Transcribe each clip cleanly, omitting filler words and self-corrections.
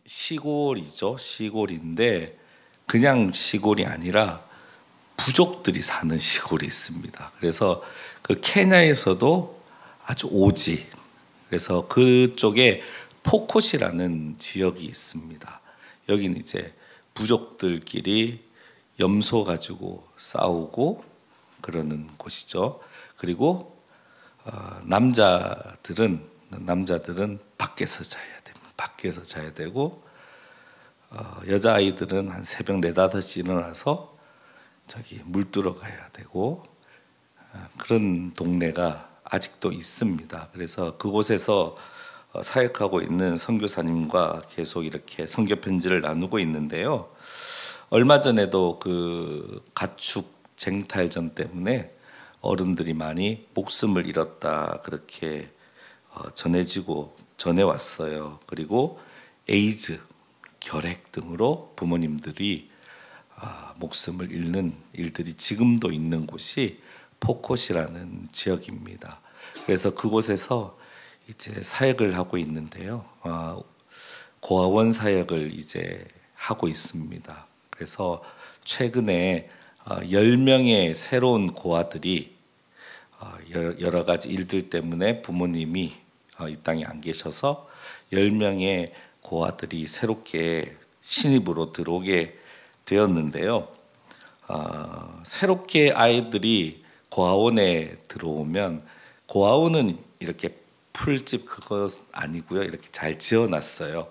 시골이죠. 시골인데 그냥 시골이 아니라 부족들이 사는 시골이 있습니다. 그래서 그 케냐에서도 아주 오지. 그래서 그쪽에 포콧이라는 지역이 있습니다. 여기는 이제 부족들끼리 염소 가지고 싸우고 그러는 곳이죠. 그리고 남자들은 밖에서 자야 됩니다. 밖에서 자야 되고 여자아이들은 한 새벽 4, 5시 일어나서 저기 물 뜨러 가야 되고 그런 동네가 아직도 있습니다. 그래서 그곳에서 사역하고 있는 선교사님과 계속 이렇게 선교 편지를 나누고 있는데요. 얼마 전에도 그 가축 쟁탈전 때문에 어른들이 많이 목숨을 잃었다 그렇게 전해왔어요. 그리고 에이즈, 결핵 등으로 부모님들이 목숨을 잃는 일들이 지금도 있는 곳이 포콧이라는 지역입니다. 그래서 그곳에서 이제 사역을 하고 있는데요. 고아원 사역을 이제 하고 있습니다. 그래서 최근에 10명의 새로운 고아들이 여러 가지 일들 때문에 부모님이 이 땅에 안 계셔서 10명의 고아들이 새롭게 신입으로 들어오게 되었는데요. 새롭게 아이들이 고아원에 들어오면 고아원은 이렇게 풀집 그거 아니고요. 이렇게 잘 지어놨어요.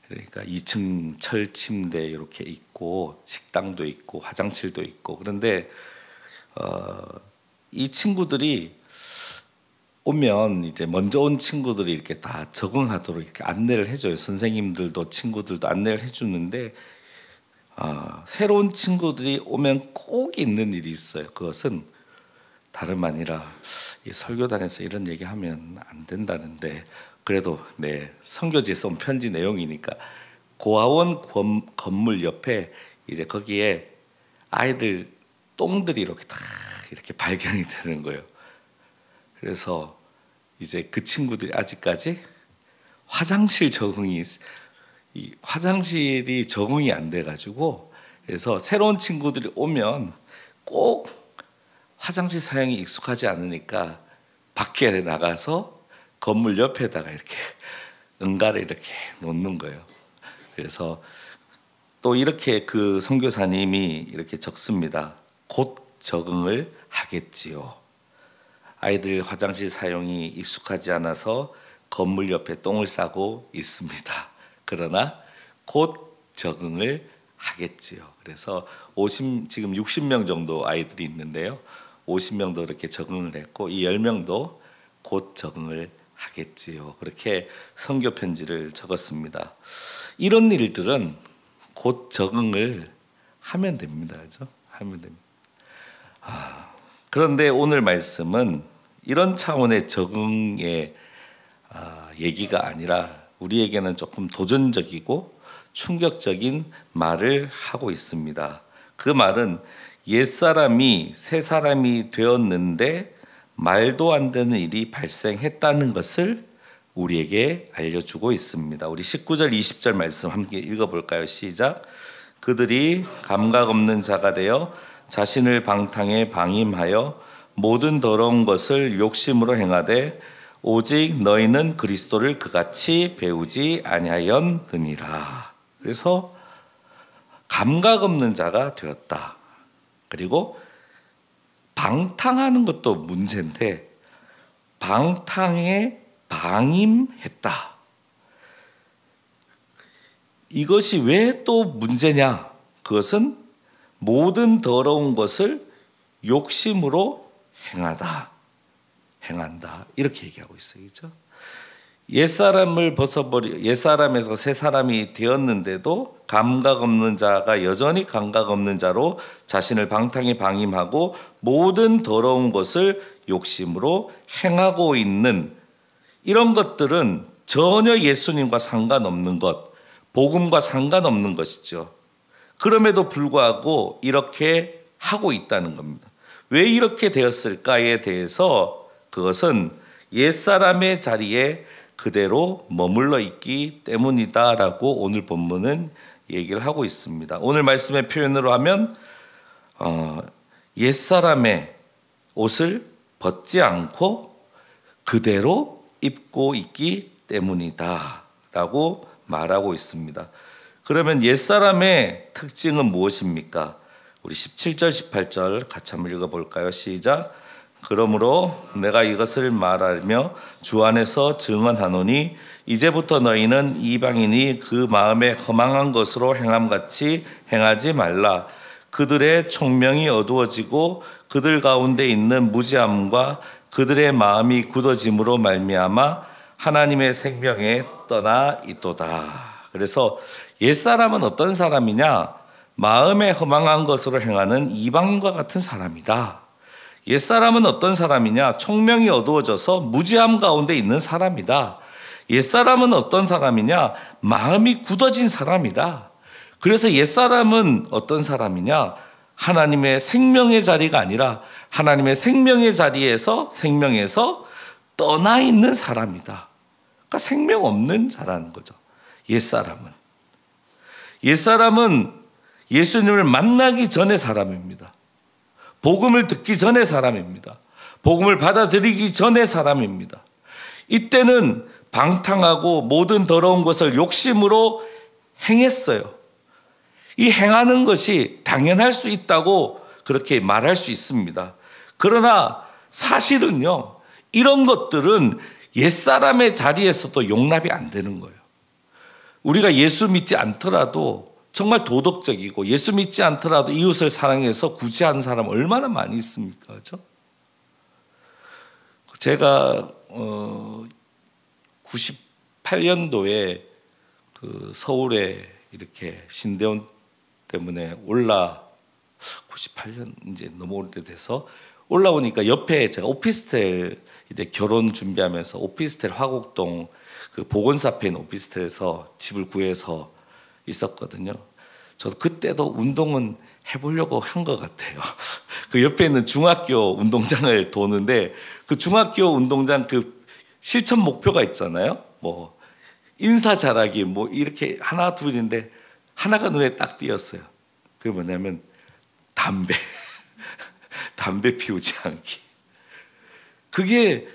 그러니까 2층 철 침대 이렇게 있고 식당도 있고 화장실도 있고 그런데 이 친구들이 오면 이제 먼저 온 친구들이 이렇게 다 적응하도록 이렇게 안내를 해줘요. 선생님들도 친구들도 안내를 해주는데 새로운 친구들이 오면 꼭 있는 일이 있어요. 그것은 다름 아니라 이 설교단에서 이런 얘기하면 안 된다는데 그래도 선교지에서 온 편지 내용이니까 고아원 건물 옆에 이제 거기에 아이들 똥들이 이렇게 다 이렇게 발견이 되는 거예요. 그래서 이제 그 친구들이 아직까지 화장실이 적응이 안 돼가지고 그래서 새로운 친구들이 오면 꼭 화장실 사용이 익숙하지 않으니까 밖에 나가서 건물 옆에다가 이렇게 응가를 이렇게 놓는 거예요. 그래서 또 이렇게 그 선교사님이 이렇게 적습니다. 곧 적응을 하겠지요. 아이들 화장실 사용이 익숙하지 않아서 건물 옆에 똥을 싸고 있습니다. 그러나 곧 적응을 하겠지요. 그래서 지금 60명 정도 아이들이 있는데요. 50명도 이렇게 적응을 했고 이 10명도 곧 적응을 하겠지요. 그렇게 선교 편지를 적었습니다. 이런 일들은 곧 적응을 하면 됩니다. 그렇죠? 하면 됩니다. 그런데 오늘 말씀은 이런 차원의 적응의 얘기가 아니라 우리에게는 조금 도전적이고 충격적인 말을 하고 있습니다. 그 말은 옛사람이 새사람이 되었는데 말도 안 되는 일이 발생했다는 것을 우리에게 알려주고 있습니다. 우리 19절 20절 말씀 함께 읽어볼까요? 시작. 그들이 감각 없는 자가 되어 자신을 방탕에 방임하여 모든 더러운 것을 욕심으로 행하되 오직 너희는 그리스도를 그같이 배우지 아니하였느니라. 그래서 감각 없는 자가 되었다. 그리고 방탕하는 것도 문제인데 방탕에 방임했다. 이것이 왜 또 문제냐? 그것은 모든 더러운 것을 욕심으로 행한다. 이렇게 얘기하고 있어요. 그렇죠? 옛사람에서 새 사람이 되었는데도 감각 없는 자가 여전히 감각 없는 자로 자신을 방탕에 방임하고 모든 더러운 것을 욕심으로 행하고 있는 이런 것들은 전혀 예수님과 상관없는 것, 복음과 상관없는 것이죠. 그럼에도 불구하고 이렇게 하고 있다는 겁니다. 왜 이렇게 되었을까에 대해서 그것은 옛사람의 자리에 그대로 머물러 있기 때문이다라고 오늘 본문은 얘기를 하고 있습니다. 오늘 말씀의 표현으로 하면 옛사람의 옷을 벗지 않고 그대로 입고 있기 때문이다 라고 말하고 있습니다. 그러면 옛사람의 특징은 무엇입니까? 우리 17절 18절 같이 한번 읽어볼까요? 시작. 그러므로 내가 이것을 말하며 주 안에서 증언하노니 이제부터 너희는 이방인이 그 마음에 허망한 것으로 행함같이 행하지 말라. 그들의 총명이 어두워지고 그들 가운데 있는 무지함과 그들의 마음이 굳어짐으로 말미암아 하나님의 생명에 떠나 있도다. 그래서 옛사람은 어떤 사람이냐? 마음에 허망한 것으로 행하는 이방인과 같은 사람이다. 옛사람은 어떤 사람이냐? 총명이 어두워져서 무지함 가운데 있는 사람이다. 옛사람은 어떤 사람이냐? 마음이 굳어진 사람이다. 그래서 옛사람은 어떤 사람이냐? 하나님의 생명의 자리가 아니라 하나님의 생명의 자리에서 생명에서 떠나 있는 사람이다. 그러니까 생명 없는 자라는 거죠. 옛사람은 예수님을 만나기 전의 사람입니다. 복음을 듣기 전의 사람입니다. 복음을 받아들이기 전의 사람입니다. 이때는 방탕하고 모든 더러운 것을 욕심으로 행했어요. 이 행하는 것이 당연할 수 있다고 그렇게 말할 수 있습니다. 그러나 사실은요, 이런 것들은 옛사람의 자리에서도 용납이 안 되는 거예요. 우리가 예수 믿지 않더라도 정말 도덕적이고 예수 믿지 않더라도 이웃을 사랑해서 구제하는 사람 얼마나 많이 있습니까? 그렇죠? 제가 98년도에 그 서울에 이렇게 신대원 때문에 98년 이제 너무 오래돼서 올라오니까 옆에 제가 오피스텔 이제 결혼 준비하면서 오피스텔 화곡동 그 보건사 앞에 있는 오피스텔에서 집을 구해서 있었거든요. 저도 그때도 운동은 해보려고 한 것 같아요. 그 옆에 있는 중학교 운동장을 도는데 그 중학교 운동장 그 실천 목표가 있잖아요. 뭐 인사 잘하기 뭐 이렇게 하나 둘인데 하나가 눈에 딱 띄었어요. 그게 뭐냐면 담배 피우지 않기. 그게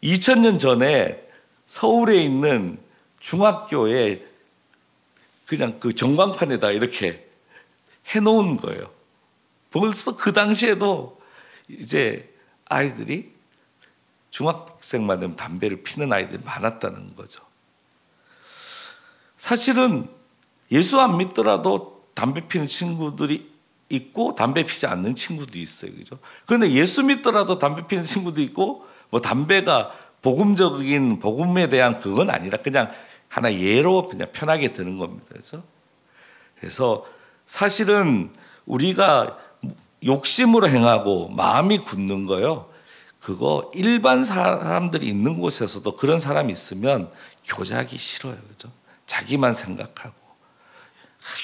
2000년 전에 서울에 있는 중학교에 그냥 그 전광판에다 이렇게 해놓은 거예요. 벌써 그 당시에도 이제 아이들이 중학생만 되면 담배를 피는 아이들이 많았다는 거죠. 사실은 예수 안 믿더라도 담배 피는 친구들이 있고 담배 피지 않는 친구도 있어요. 그죠? 그런데 예수 믿더라도 담배 피는 친구도 있고 뭐 담배가 복음적인 복음에 대한 그건 아니라 그냥 하나 예로 그냥 편하게 드는 겁니다. 그래서 사실은 우리가 욕심으로 행하고 마음이 굳는 거요. 그거 일반 사람들이 있는 곳에서도 그런 사람이 있으면 교제하기 싫어요. 그죠? 자기만 생각하고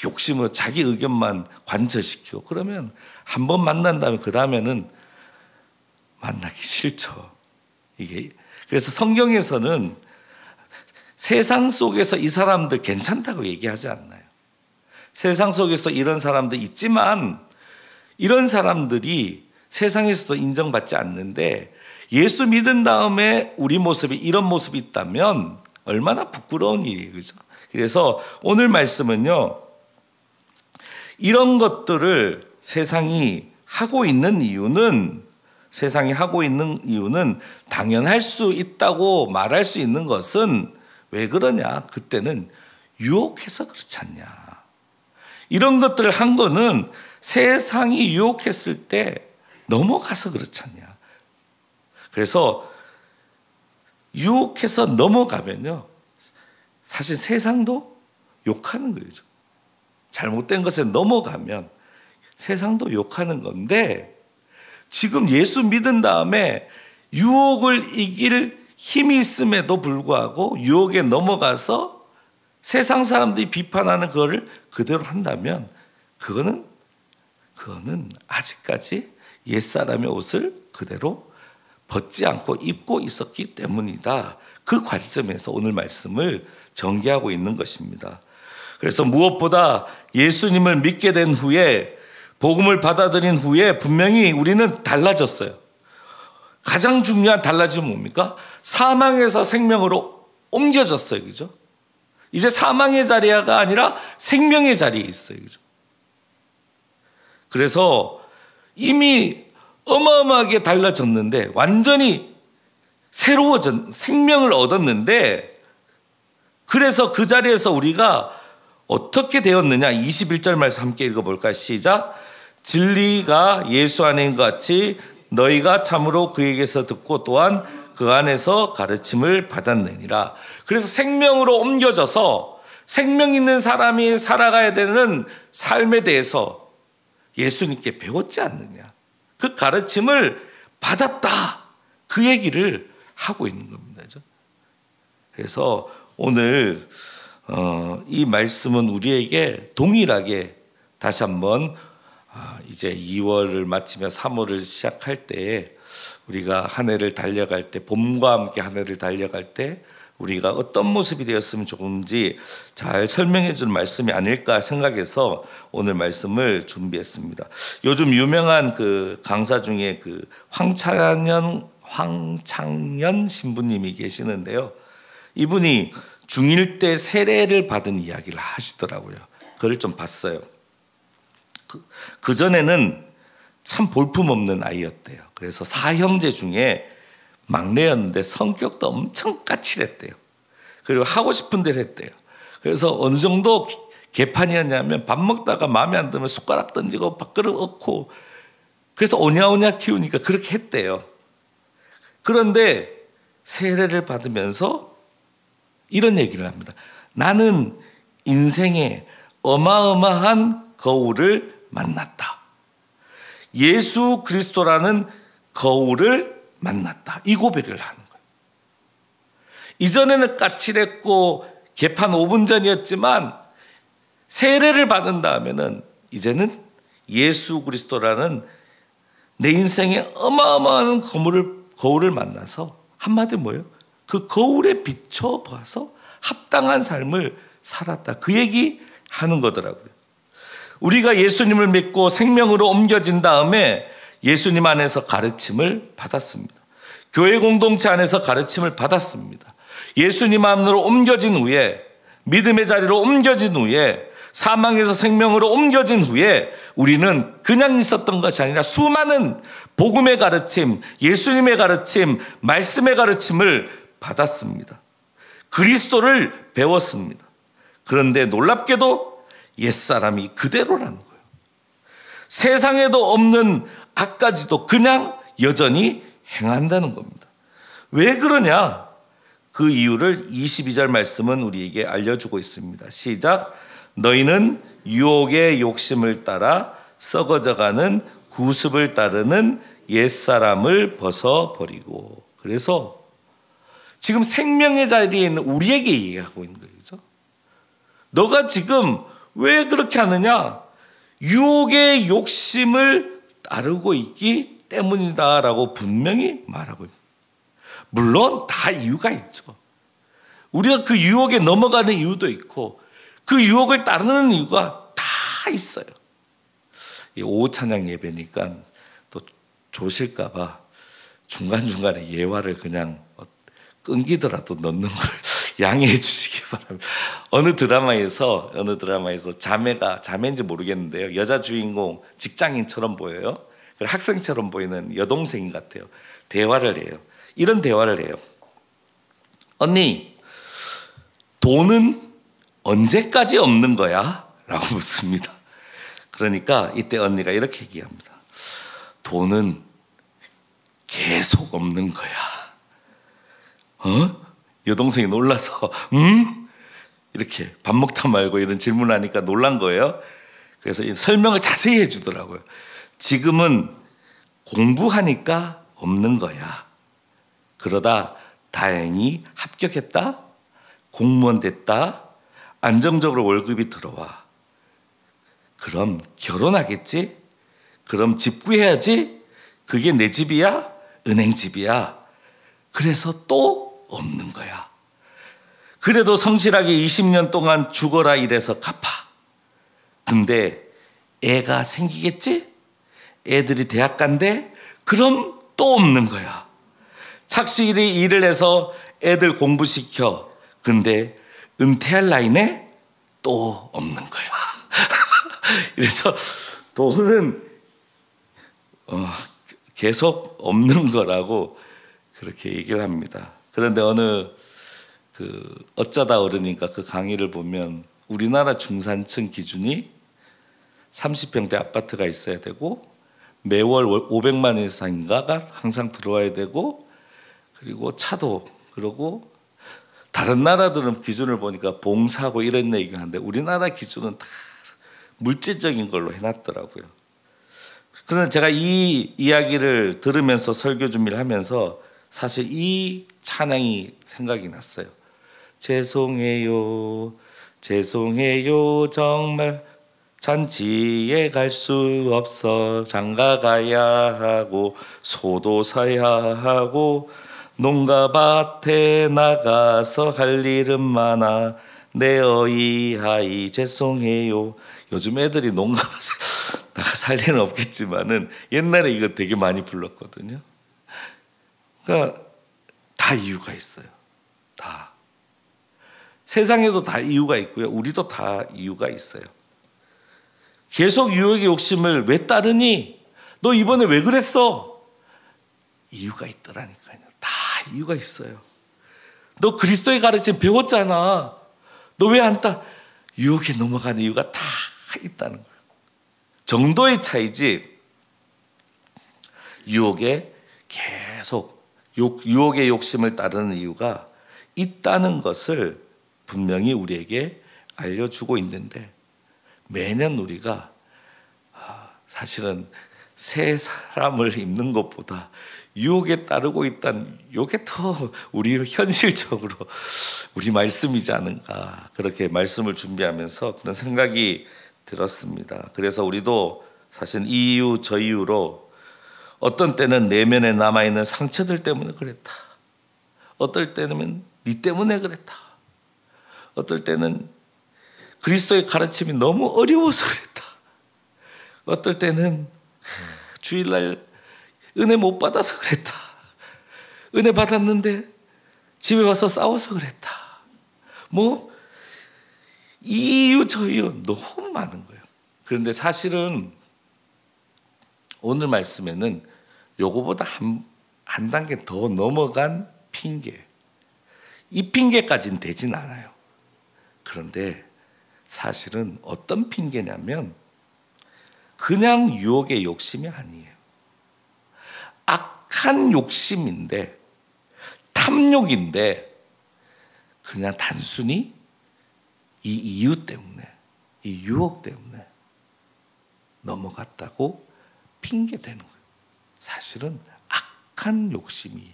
욕심으로 자기 의견만 관철시키고 그러면 한 번 만난 다음에 그 다음에는 만나기 싫죠. 이게 그래서 성경에서는 세상 속에서 이 사람들 괜찮다고 얘기하지 않나요? 세상 속에서 이런 사람들 있지만 이런 사람들이 세상에서도 인정받지 않는데 예수 믿은 다음에 우리 모습이 이런 모습이 있다면 얼마나 부끄러운 일이에요. 그죠? 그래서 오늘 말씀은요, 이런 것들을 세상이 하고 있는 이유는 당연할 수 있다고 말할 수 있는 것은 왜 그러냐? 그때는 유혹해서 그렇지 않냐? 이런 것들을 한 거는 세상이 유혹했을 때 넘어가서 그렇지 않냐? 그래서 유혹해서 넘어가면요, 사실 세상도 욕하는 거죠. 잘못된 것에 넘어가면 세상도 욕하는 건데 지금 예수 믿은 다음에 유혹을 이길 힘이 있음에도 불구하고 유혹에 넘어가서 세상 사람들이 비판하는 그거를 그대로 한다면 그거는 아직까지 옛사람의 옷을 그대로 벗지 않고 입고 있었기 때문이다. 그 관점에서 오늘 말씀을 전개하고 있는 것입니다. 그래서 무엇보다 예수님을 믿게 된 후에, 복음을 받아들인 후에 분명히 우리는 달라졌어요. 가장 중요한 달라짐은 뭡니까? 사망에서 생명으로 옮겨졌어요. 그죠? 이제 사망의 자리가 아니라 생명의 자리에 있어요. 그죠? 그래서 이미 어마어마하게 달라졌는데, 완전히 새로워진 생명을 얻었는데, 그래서 그 자리에서 우리가 어떻게 되었느냐? 21절 말씀 함께 읽어볼까요? 시작. 진리가 예수 안에 있는 것 같이 너희가 참으로 그에게서 듣고 또한 그 안에서 가르침을 받았느니라. 그래서 생명으로 옮겨져서 생명 있는 사람이 살아가야 되는 삶에 대해서 예수님께 배웠지 않느냐. 그 가르침을 받았다. 그 얘기를 하고 있는 겁니다. 그래서 오늘 이 말씀은 우리에게 동일하게 다시 한번 이제 2월을 마치며 3월을 시작할 때, 우리가 한 해를 달려갈 때, 봄과 함께 한 해를 달려갈 때 우리가 어떤 모습이 되었으면 좋은지 잘 설명해 줄 말씀이 아닐까 생각해서 오늘 말씀을 준비했습니다. 요즘 유명한 그 강사 중에 그 황창현 신부님이 계시는데요. 이분이 중1 때 세례를 받은 이야기를 하시더라고요. 그걸 좀 봤어요. 그전에는 참 볼품없는 아이였대요. 그래서 4형제 중에 막내였는데 성격도 엄청 까칠했대요. 그리고 하고 싶은 대로 했대요. 그래서 어느 정도 개판이었냐면 밥 먹다가 마음에 안 들면 숟가락 던지고 밥그릇 엎고, 그래서 오냐오냐 키우니까 그렇게 했대요. 그런데 세례를 받으면서 이런 얘기를 합니다. 나는 인생에 어마어마한 거울을 만났다. 예수 그리스도라는 거울을 만났다. 이 고백을 하는 거예요. 이전에는 까칠했고 개판 5분 전이었지만 세례를 받은 다음에는 이제는 예수 그리스도라는 내 인생에 어마어마한 거울을 만나서 한마디로 뭐예요? 그 거울에 비춰봐서 합당한 삶을 살았다. 그 얘기 하는 거더라고요. 우리가 예수님을 믿고 생명으로 옮겨진 다음에 예수님 안에서 가르침을 받았습니다. 교회 공동체 안에서 가르침을 받았습니다. 예수님 안으로 옮겨진 후에, 믿음의 자리로 옮겨진 후에, 사망에서 생명으로 옮겨진 후에 우리는 그냥 있었던 것이 아니라 수많은 복음의 가르침, 예수님의 가르침, 말씀의 가르침을 받았습니다. 그리스도를 배웠습니다. 그런데 놀랍게도 옛사람이 그대로라는 거예요. 세상에도 없는 악까지도 그냥 여전히 행한다는 겁니다. 왜 그러냐? 그 이유를 22절 말씀은 우리에게 알려주고 있습니다. 시작. 너희는 유혹의 욕심을 따라 썩어져가는 구습을 따르는 옛사람을 벗어버리고. 그래서 지금 생명의 자리에 있는 우리에게 얘기하고 있는 거예요. 그렇죠? 너가 지금 왜 그렇게 하느냐? 유혹의 욕심을 따르고 있기 때문이다라고 분명히 말하고 있습니다. 물론 다 이유가 있죠. 우리가 그 유혹에 넘어가는 이유도 있고 그 유혹을 따르는 이유가 다 있어요. 오후 찬양 예배니까 또 조실까 봐 중간중간에 예화를 그냥 끊기더라도 넣는 걸 양해해 주시기 바랍니다. 어느 드라마에서 자매인지 모르겠는데요. 여자 주인공 직장인처럼 보여요. 학생처럼 보이는 여동생 같아요. 대화를 해요. 이런 대화를 해요. 언니, 돈은 언제까지 없는 거야? 라고 묻습니다. 그러니까 이때 언니가 이렇게 얘기합니다. 돈은 계속 없는 거야. 여동생이 놀라서 이렇게 밥 먹다 말고 이런 질문하니까 놀란 거예요. 그래서 설명을 자세히 해주더라고요. 지금은 공부하니까 없는 거야. 그러다 다행히 합격했다, 공무원 됐다, 안정적으로 월급이 들어와. 그럼 결혼하겠지? 그럼 집 구해야지? 그게 내 집이야? 은행 집이야. 그래서 또 없는 거야. 그래도 성실하게 20년 동안 죽어라 이래서 갚아. 근데 애가 생기겠지? 애들이 대학 간대? 그럼 또 없는 거야. 착실히 일을 해서 애들 공부시켜. 근데 은퇴할 나이네? 또 없는 거야. 그래서 돈은 계속 없는 거라고 그렇게 얘기를 합니다. 그런데 어쩌다 어르니까 그 강의를 보면 우리나라 중산층 기준이 30평대 아파트가 있어야 되고 매월 500만 원 이상인가가 항상 들어와야 되고, 그리고 차도 그러고, 다른 나라들은 기준을 보니까 봉사하고 이런 얘기를 하는데 우리나라 기준은 다 물질적인 걸로 해놨더라고요. 그런데 제가 이 이야기를 들으면서 설교 준비를 하면서 사실 이 찬양이 생각이 났어요. 죄송해요, 죄송해요, 정말 잔치에 갈 수 없어. 장가 가야 하고 소도 사야 하고 농가밭에 나가서 할 일은 많아. 내 어이하이 죄송해요. 요즘 애들이 농가밭에 나가 살 일은 없겠지만은 옛날에 이거 되게 많이 불렀거든요. 그러니까 다 이유가 있어요. 다. 세상에도 다 이유가 있고요. 우리도 다 이유가 있어요. 계속 유혹의 욕심을 왜 따르니? 너 이번에 왜 그랬어? 이유가 있더라니까요. 다 이유가 있어요. 너 그리스도의 가르침 배웠잖아. 너 왜 안 따? 유혹에 넘어가는 이유가 다 있다는 거예요. 정도의 차이지 유혹에 계속 유혹의 욕심을 따르는 이유가 있다는 것을 분명히 우리에게 알려주고 있는데, 매년 우리가 사실은 새 사람을 입는 것보다 유혹에 따르고 있다는, 이게 더 우리 현실적으로 우리 말씀이지 않은가, 그렇게 말씀을 준비하면서 그런 생각이 들었습니다. 그래서 우리도 사실 이 이유 저 이유로 어떤 때는 내면에 남아있는 상처들 때문에 그랬다, 어떨 때는 네 때문에 그랬다, 어떨 때는 그리스도의 가르침이 너무 어려워서 그랬다, 어떨 때는 주일날 은혜 못 받아서 그랬다, 은혜 받았는데 집에 와서 싸워서 그랬다, 뭐 이 이유 저 이유 너무 많은 거예요. 그런데 사실은 오늘 말씀에는 요거보다 한 단계 더 넘어간 핑계, 이 핑계까지는 되진 않아요. 그런데 사실은 어떤 핑계냐면 그냥 유혹의 욕심이 아니에요. 악한 욕심인데, 탐욕인데, 그냥 단순히 이 이유 때문에, 이 유혹 때문에 넘어갔다고 핑계대는 거예요. 사실은 악한 욕심이,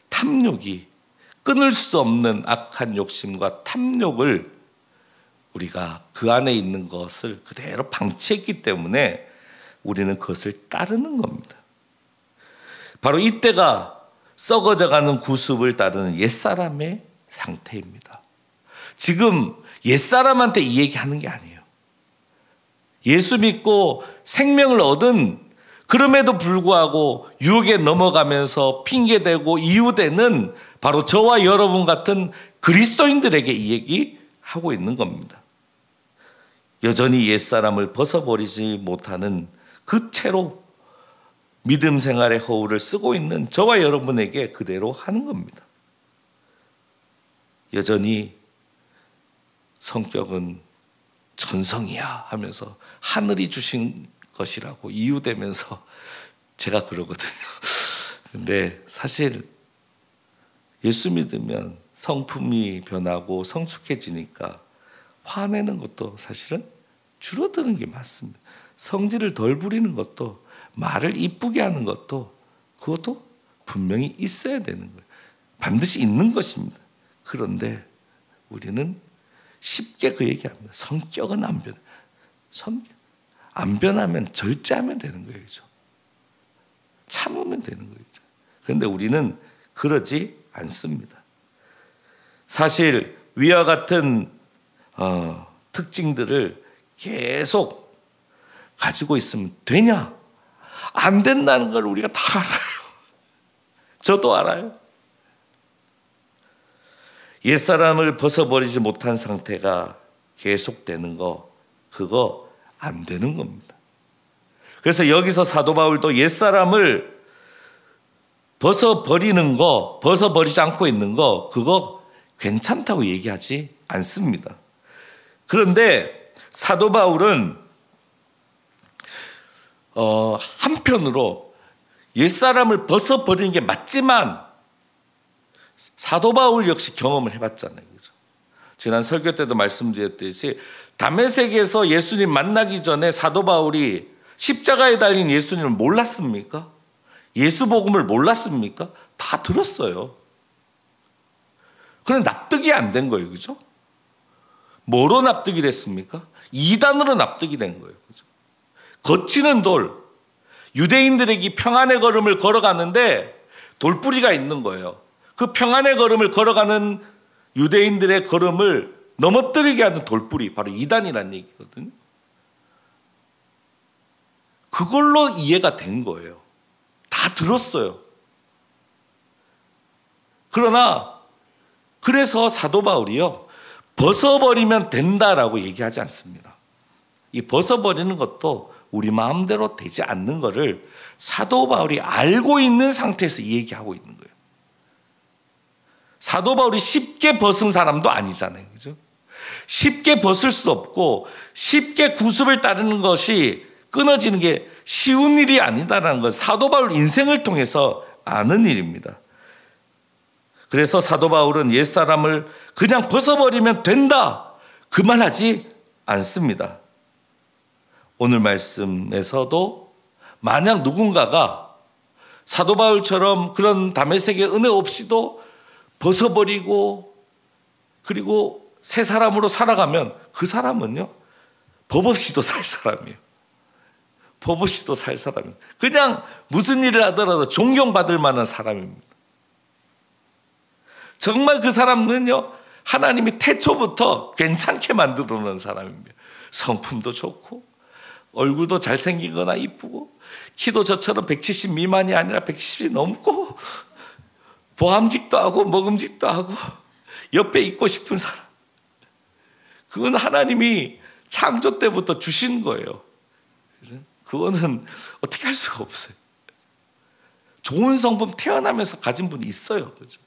탐욕이, 끊을 수 없는 악한 욕심과 탐욕을 우리가 그 안에 있는 것을 그대로 방치했기 때문에 우리는 그것을 따르는 겁니다. 바로 이때가 썩어져가는 구습을 따르는 옛사람의 상태입니다. 지금 옛사람한테 이 얘기하는 게 아니에요. 예수 믿고 생명을 얻은, 그럼에도 불구하고 유혹에 넘어가면서 핑계대고 이유대는 바로 저와 여러분 같은 그리스도인들에게 이 얘기하고 있는 겁니다. 여전히 옛사람을 벗어버리지 못하는 그 채로 믿음 생활의 허울을 쓰고 있는 저와 여러분에게 그대로 하는 겁니다. 여전히 성격은 전성이야 하면서 하늘이 주신 것이라고 이유되면서 제가 그러거든요. 근데 사실 예수 믿으면 성품이 변하고 성숙해지니까 화내는 것도 사실은 줄어드는 게 맞습니다. 성질을 덜 부리는 것도, 말을 이쁘게 하는 것도, 그것도 분명히 있어야 되는 거예요. 반드시 있는 것입니다. 그런데 우리는 쉽게 그 얘기합니다. 성격은 안 변해. 안 변하면 절제하면 되는 거예요. 그죠? 참으면 되는 거죠. 그런데 우리는 그러지 않습니다. 사실 위와 같은 특징들을 계속 가지고 있으면 되냐? 안 된다는 걸 우리가 다 알아요. 저도 알아요. 옛사람을 벗어버리지 못한 상태가 계속되는 거, 그거 안 되는 겁니다. 그래서 여기서 사도 바울도 옛사람을 벗어버리는 거, 벗어버리지 않고 있는 거, 그거 괜찮다고 얘기하지 않습니다. 그런데 사도 바울은 한편으로 옛사람을 벗어버리는 게 맞지만 사도 바울 역시 경험을 해봤잖아요. 그죠? 지난 설교 때도 말씀드렸듯이 다메섹에서 예수님 만나기 전에 사도 바울이 십자가에 달린 예수님을 몰랐습니까? 예수 복음을 몰랐습니까? 다 들었어요. 그런데 납득이 안 된 거예요. 그죠? 뭐로 납득이 됐습니까? 이단으로 납득이 된 거예요. 그죠? 거치는 돌, 유대인들에게 평안의 걸음을 걸어가는데 돌뿌리가 있는 거예요. 그 평안의 걸음을 걸어가는 유대인들의 걸음을 넘어뜨리게 하는 돌뿌리, 바로 이단이라는 얘기거든요. 그걸로 이해가 된 거예요. 다 들었어요. 그러나 그래서 사도 바울이요, 벗어버리면 된다라고 얘기하지 않습니다. 이 벗어버리는 것도 우리 마음대로 되지 않는 것을 사도 바울이 알고 있는 상태에서 얘기하고 있는 거예요. 사도 바울이 쉽게 벗은 사람도 아니잖아요. 그죠? 쉽게 벗을 수 없고 쉽게 구습을 따르는 것이 끊어지는 게 쉬운 일이 아니다라는 건 사도 바울 인생을 통해서 아는 일입니다. 그래서 사도 바울은 옛사람을 그냥 벗어버리면 된다, 그 말 하지 않습니다. 오늘 말씀에서도 만약 누군가가 사도 바울처럼 그런 다메섹의 은혜 없이도 벗어버리고 그리고 새 사람으로 살아가면 그 사람은요, 법 없이도 살 사람이에요. 법 없이도 살 사람이에요. 그냥 무슨 일을 하더라도 존경받을 만한 사람입니다. 정말 그 사람은요, 하나님이 태초부터 괜찮게 만들어 놓은 사람입니다. 성품도 좋고 얼굴도 잘생기거나 이쁘고 키도 저처럼 170 미만이 아니라 170이 넘고 보암직도 하고 먹음직도 하고 옆에 있고 싶은 사람, 그건 하나님이 창조 때부터 주신 거예요. 그거는 어떻게 할 수가 없어요. 좋은 성품 태어나면서 가진 분이 있어요. 그죠?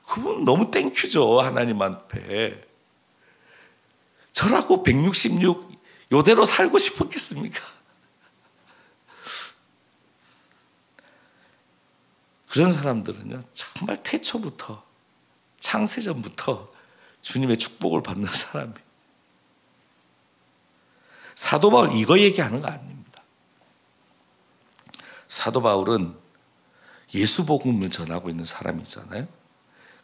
그건 너무 땡큐죠, 하나님 앞에. 저라고 166 요대로 살고 싶었겠습니까? 그런 사람들은요, 정말 태초부터, 창세전부터 주님의 축복을 받는 사람이에요. 사도 바울 이거 얘기하는 거 아닙니다. 사도 바울은 예수 복음을 전하고 있는 사람이잖아요.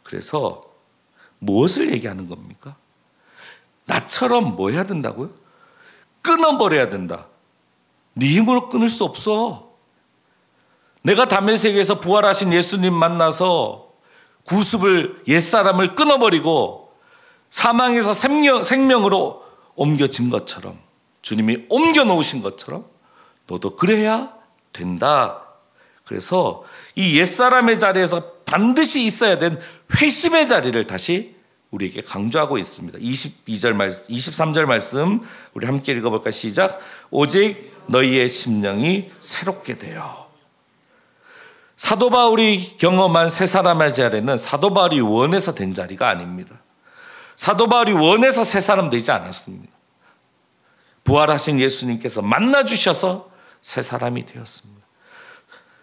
그래서 무엇을 얘기하는 겁니까? 나처럼 뭐 해야 된다고요? 끊어버려야 된다. 네 힘으로 끊을 수 없어. 내가 다메섹에서 부활하신 예수님 만나서 구습을, 옛사람을 끊어버리고 사망에서 생명으로 옮겨진 것처럼, 주님이 옮겨놓으신 것처럼 너도 그래야 된다. 그래서 이 옛사람의 자리에서 반드시 있어야 된 회심의 자리를 다시 우리에게 강조하고 있습니다. 23절 말씀 우리 함께 읽어볼까요? 시작. 오직 너희의 심령이 새롭게 되어. 사도 바울이 경험한 새 사람의 자리는 사도 바울이 원해서 된 자리가 아닙니다. 사도 바울이 원해서 새 사람 되지 않았습니다. 부활하신 예수님께서 만나주셔서 새 사람이 되었습니다.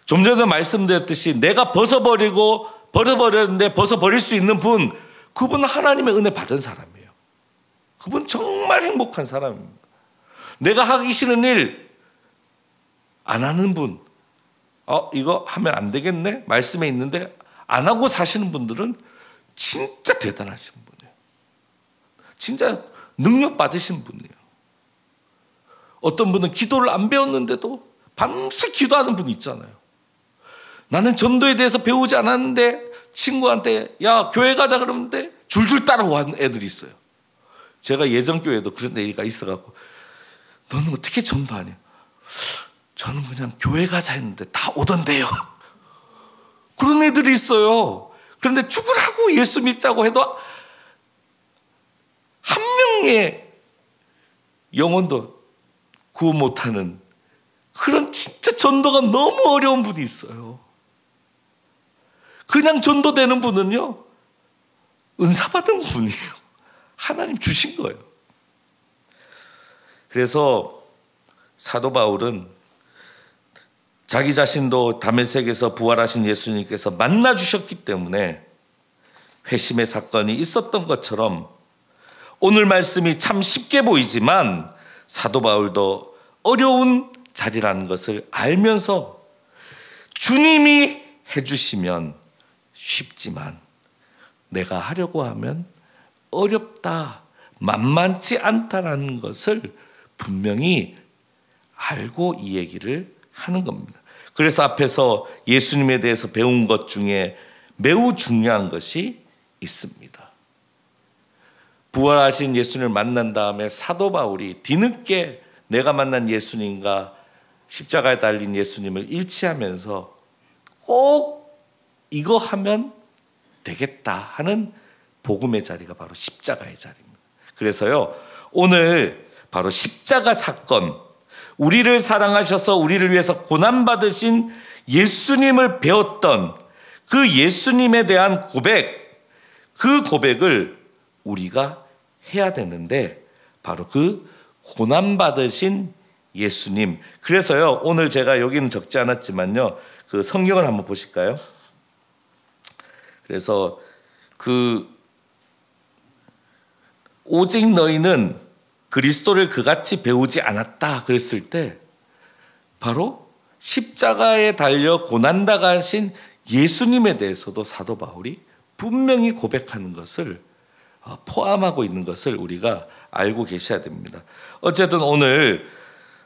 좀 전에 말씀드렸듯이 내가 버려버렸는데 벗어버릴 수 있는 분, 그분은 하나님의 은혜 받은 사람이에요. 그분 정말 행복한 사람입니다. 내가 하기 싫은 일 안 하는 분, 이거 하면 안 되겠네? 말씀에 있는데 안 하고 사시는 분들은 진짜 대단하신 분이에요. 진짜 능력 받으신 분이에요. 어떤 분은 기도를 안 배웠는데도 밤새 기도하는 분이 있잖아요. 나는 전도에 대해서 배우지 않았는데 친구한테 야 교회 가자 그러는데 줄줄 따라온 애들이 있어요. 제가 예전 교회도 그런 애가 있어갖고 너는 어떻게 전도하냐? 저는 그냥 교회 가자 했는데 다 오던데요. 그런 애들이 있어요. 그런데 죽으라고 예수 믿자고 해도 한 명의 영혼도 구원 못하는 그런 진짜 전도가 너무 어려운 분이 있어요. 그냥 전도되는 분은요, 은사 받은 분이에요. 하나님 주신 거예요. 그래서 사도 바울은 자기 자신도 다메섹에서 부활하신 예수님께서 만나 주셨기 때문에 회심의 사건이 있었던 것처럼 오늘 말씀이 참 쉽게 보이지만 사도 바울도 어려운 자리라는 것을 알면서 주님이 해주시면 쉽지만 내가 하려고 하면 어렵다, 만만치 않다라는 것을 분명히 알고 이 얘기를 하는 겁니다. 그래서 앞에서 예수님에 대해서 배운 것 중에 매우 중요한 것이 있습니다. 부활하신 예수님을 만난 다음에 사도 바울이 뒤늦게 내가 만난 예수님과 십자가에 달린 예수님을 일치하면서 꼭 이거 하면 되겠다 하는 복음의 자리가 바로 십자가의 자리입니다. 그래서요, 오늘 바로 십자가 사건, 우리를 사랑하셔서 우리를 위해서 고난받으신 예수님을 배웠던 그 예수님에 대한 고백, 그 고백을 우리가 해야 되는데 바로 그 고난받으신 예수님. 그래서요, 오늘 제가 여기는 적지 않았지만요, 그 성경을 한번 보실까요? 그래서 오직 너희는 그리스도를 그같이 배우지 않았다 그랬을 때 바로 십자가에 달려 고난당하신 예수님에 대해서도 사도 바울이 분명히 고백하는 것을 포함하고 있는 것을 우리가 알고 계셔야 됩니다. 어쨌든 오늘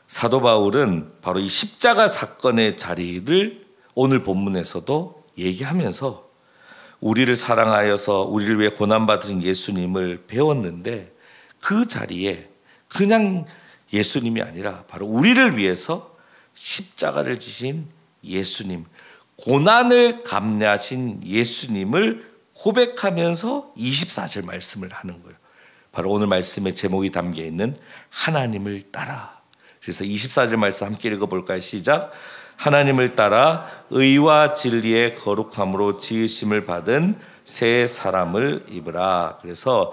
사도 바울은 바로 이 십자가 사건의 자리를 오늘 본문에서도 얘기하면서 우리를 사랑하여서 우리를 위해 고난받으신 예수님을 배웠는데 그 자리에 그냥 예수님이 아니라 바로 우리를 위해서 십자가를 지신 예수님, 고난을 감내하신 예수님을 고백하면서 24절 말씀을 하는 거예요. 바로 오늘 말씀의 제목이 담겨있는 하나님을 따라. 그래서 24절 말씀 함께 읽어볼까요? 시작. 하나님을 따라 의와 진리의 거룩함으로 지으심을 받은 새 사람을 입으라. 그래서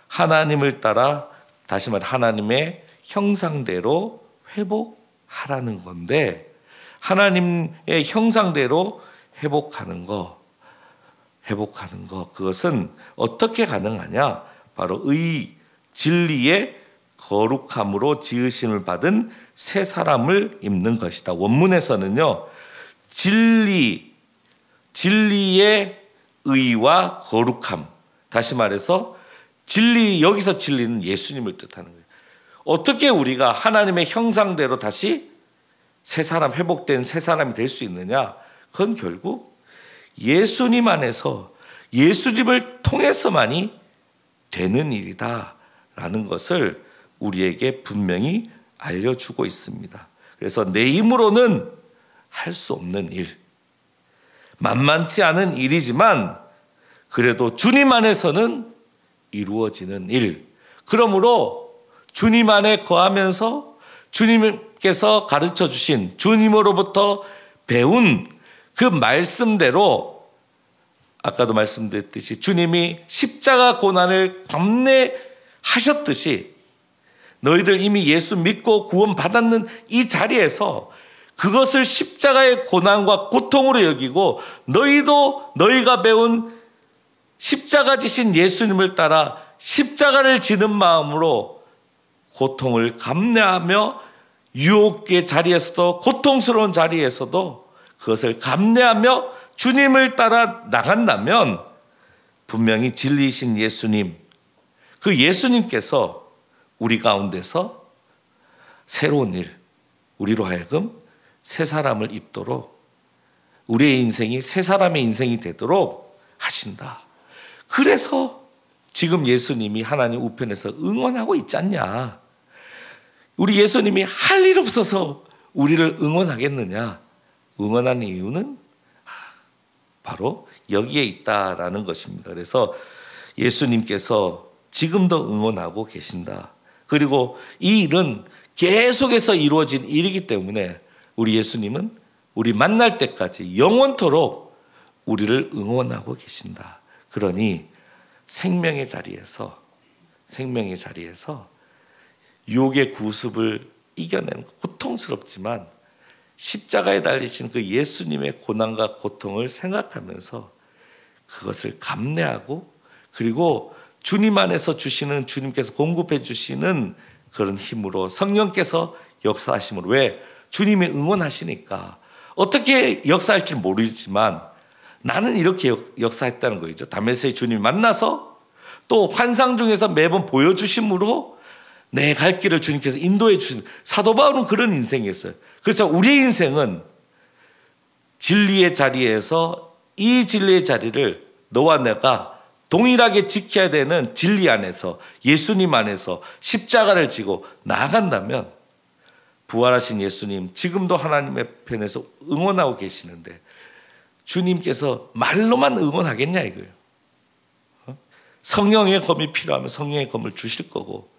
하나님을 따라, 다시 말해 하나님의 형상대로 회복하라는 건데, 하나님의 형상대로 회복하는 거, 그것은 어떻게 가능하냐? 바로 진리의 거룩함으로 지으심을 받은 새 사람을 입는 것이다. 원문에서는요, 진리의 의와 거룩함. 다시 말해서 여기서 진리는 예수님을 뜻하는 거예요. 어떻게 우리가 하나님의 형상대로 다시 회복된 새 사람이 될 수 있느냐? 그건 결국 예수님 안에서 예수님을 통해서만이 되는 일이다라는 것을 우리에게 분명히 알려주고 있습니다. 그래서 내 힘으로는 할 수 없는 일, 만만치 않은 일이지만 그래도 주님 안에서는 이루어지는 일. 그러므로 주님 안에 거하면서 주님께서 가르쳐 주신, 주님으로부터 배운 그 말씀대로 아까도 말씀드렸듯이 주님이 십자가 고난을 감내하셨듯이 너희들 이미 예수 믿고 구원 받았는 이 자리에서 그것을 십자가의 고난과 고통으로 여기고 너희가 배운 십자가 지신 예수님을 따라 십자가를 지는 마음으로 고통을 감내하며 유혹의 자리에서도, 고통스러운 자리에서도 그것을 감내하며 주님을 따라 나간다면 분명히 진리이신 예수님, 그 예수님께서 우리 가운데서 새로운 일, 우리로 하여금 새 사람을 입도록, 우리의 인생이 새 사람의 인생이 되도록 하신다. 그래서 지금 예수님이 하나님 우편에서 응원하고 있지 않냐. 우리 예수님이 할 일 없어서 우리를 응원하겠느냐. 응원하는 이유는 바로 여기에 있다라는 것입니다. 그래서 예수님께서 지금도 응원하고 계신다. 그리고 이 일은 계속해서 이루어진 일이기 때문에 우리 예수님은 우리 만날 때까지 영원토록 우리를 응원하고 계신다. 그러니 생명의 자리에서 유혹의 구습을 이겨내는 고통스럽지만 십자가에 달리신 그 예수님의 고난과 고통을 생각하면서 그것을 감내하고 그리고 주님 안에서 주시는 주님께서 공급해 주시는 그런 힘으로 성령께서 역사하심으로 왜? 주님이 응원하시니까 어떻게 역사할지 모르지만 나는 이렇게 역사했다는 거죠. 다메섹의 주님 만나서 또 환상 중에서 매번 보여주심으로 내 갈 길을 주님께서 인도해 주신 사도 바울은 그런 인생이었어요. 그렇죠. 우리의 인생은 진리의 자리에서 이 진리의 자리를 너와 내가 동일하게 지켜야 되는 진리 안에서 예수님 안에서 십자가를 지고 나아간다면 부활하신 예수님 지금도 하나님의 편에서 응원하고 계시는데 주님께서 말로만 응원하겠냐 이거예요. 성령의 검이 필요하면 성령의 검을 주실 거고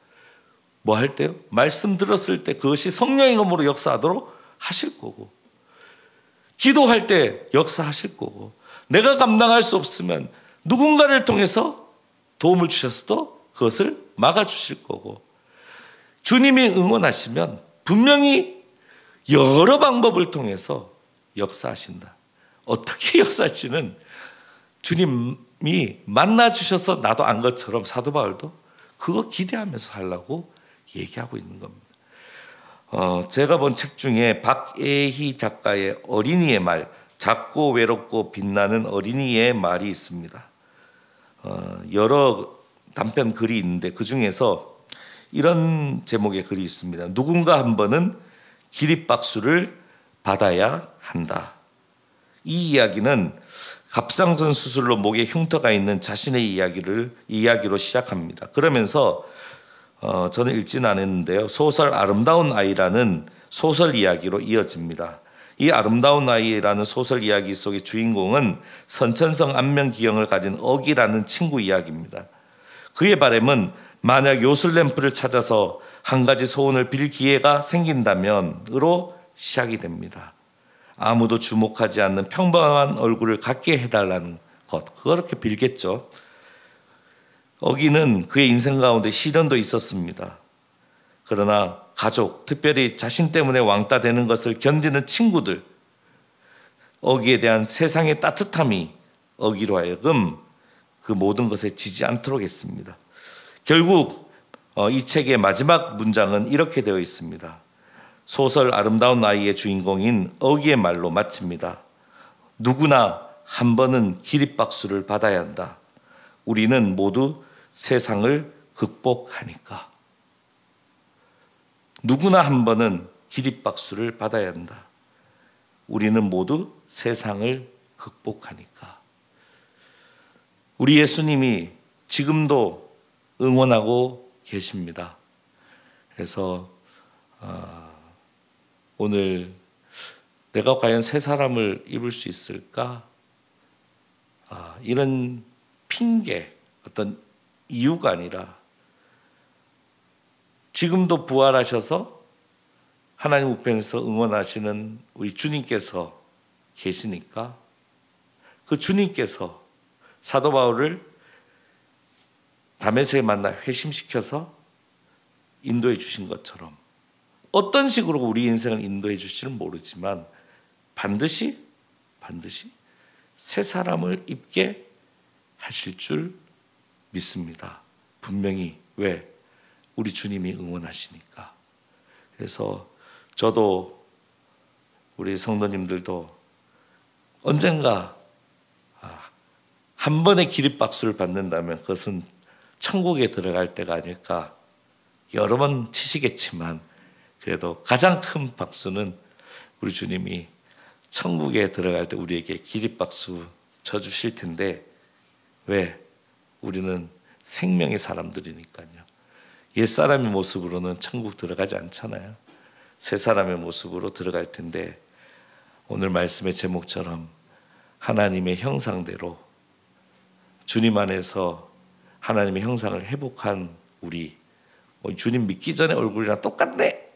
뭐 할 때요? 말씀 들었을 때 그것이 성령의 검으로 역사하도록 하실 거고 기도할 때 역사하실 거고 내가 감당할 수 없으면 누군가를 통해서 도움을 주셔서도 그것을 막아주실 거고 주님이 응원하시면 분명히 여러 방법을 통해서 역사하신다. 어떻게 역사하시는 주님이 만나주셔서 나도 안 것처럼 사도 바울도 그거 기대하면서 살라고 얘기하고 있는 겁니다. 제가 본 책 중에 박예희 작가의 어린이의 말, 작고 외롭고 빛나는 어린이의 말이 있습니다. 여러 단편 글이 있는데 그 중에서 이런 제목의 글이 있습니다. 누군가 한 번은 기립박수를 받아야 한다. 이 이야기는 갑상선 수술로 목에 흉터가 있는 자신의 이야기로 시작합니다. 그러면서 저는 읽지는 않았는데요. 소설 아름다운 아이라는 소설 이야기로 이어집니다. 이 아름다운 아이라는 소설 이야기 속의 주인공은 선천성 안면기형을 가진 억이라는 친구 이야기입니다. 그의 바람은 만약 요술램프를 찾아서 한 가지 소원을 빌 기회가 생긴다면으로 시작이 됩니다. 아무도 주목하지 않는 평범한 얼굴을 갖게 해달라는 것, 그렇게 빌겠죠. 어기는 그의 인생 가운데 시련도 있었습니다. 그러나 가족, 특별히 자신 때문에 왕따 되는 것을 견디는 친구들, 어기에 대한 세상의 따뜻함이 어기로 하여금 그 모든 것에 지지 않도록 했습니다. 결국 이 책의 마지막 문장은 이렇게 되어 있습니다. 소설 아름다운 아이의 주인공인 어기의 말로 마칩니다. 누구나 한 번은 기립박수를 받아야 한다. 우리는 모두 세상을 극복하니까. 누구나 한 번은 기립박수를 받아야 한다. 우리는 모두 세상을 극복하니까. 우리 예수님이 지금도 응원하고 계십니다. 그래서 오늘 내가 과연 새 사람을 입을 수 있을까? 이런 핑계, 어떤 이유가 아니라 지금도 부활하셔서 하나님 우편에서 응원하시는 우리 주님께서 계시니까 그 주님께서 사도 바울을 다메섹에 만나 회심시켜서 인도해 주신 것처럼 어떤 식으로 우리 인생을 인도해 주실지는 모르지만 반드시 새 사람을 입게 하실 줄 믿습니다. 분명히. 왜? 우리 주님이 응원하시니까. 그래서 저도 우리 성도님들도 언젠가 한 번의 기립박수를 받는다면 그것은 천국에 들어갈 때가 아닐까. 여러 번 치시겠지만 그래도 가장 큰 박수는 우리 주님이 천국에 들어갈 때 우리에게 기립박수 쳐주실 텐데 왜? 우리는 생명의 사람들이니까요. 옛사람의 모습으로는 천국 들어가지 않잖아요. 새 사람의 모습으로 들어갈 텐데, 오늘 말씀의 제목처럼 하나님의 형상대로 주님 안에서 하나님의 형상을 회복한 우리, 주님 믿기 전에 얼굴이랑 똑같네.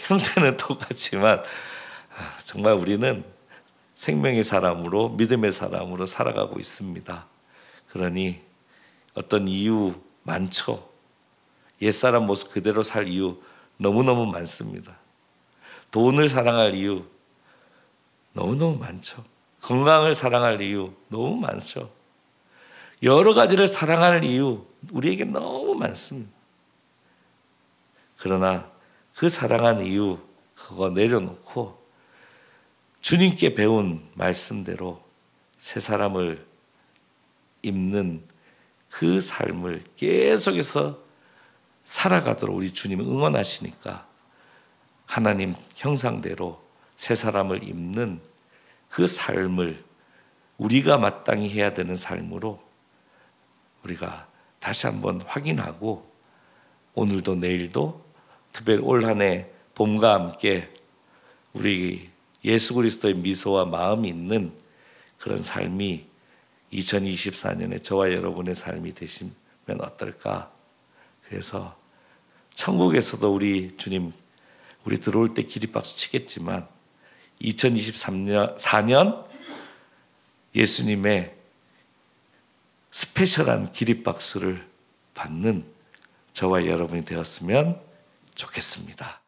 형태는 똑같지만 정말 우리는 생명의 사람으로, 믿음의 사람으로 살아가고 있습니다. 그러니 어떤 이유 많죠. 옛사람 모습 그대로 살 이유 너무너무 많습니다. 돈을 사랑할 이유 너무너무 많죠. 건강을 사랑할 이유 너무 많죠. 여러 가지를 사랑하는 이유 우리에게 너무 많습니다. 그러나 그 사랑하는 이유 그거 내려놓고 주님께 배운 말씀대로 새 사람을 입는 그 삶을 계속해서 살아가도록 우리 주님이 응원하시니까 하나님 형상대로 새 사람을 입는 그 삶을 우리가 마땅히 해야 되는 삶으로 우리가 다시 한번 확인하고 오늘도 내일도 특별히 올 한 해 봄과 함께 우리 예수 그리스도의 미소와 마음이 있는 그런 삶이 2024년에 저와 여러분의 삶이 되시면 어떨까? 그래서 천국에서도 우리 주님 우리 들어올 때 기립박수 치겠지만 2024년 예수님의 스페셜한 기립박수를 받는 저와 여러분이 되었으면 좋겠습니다.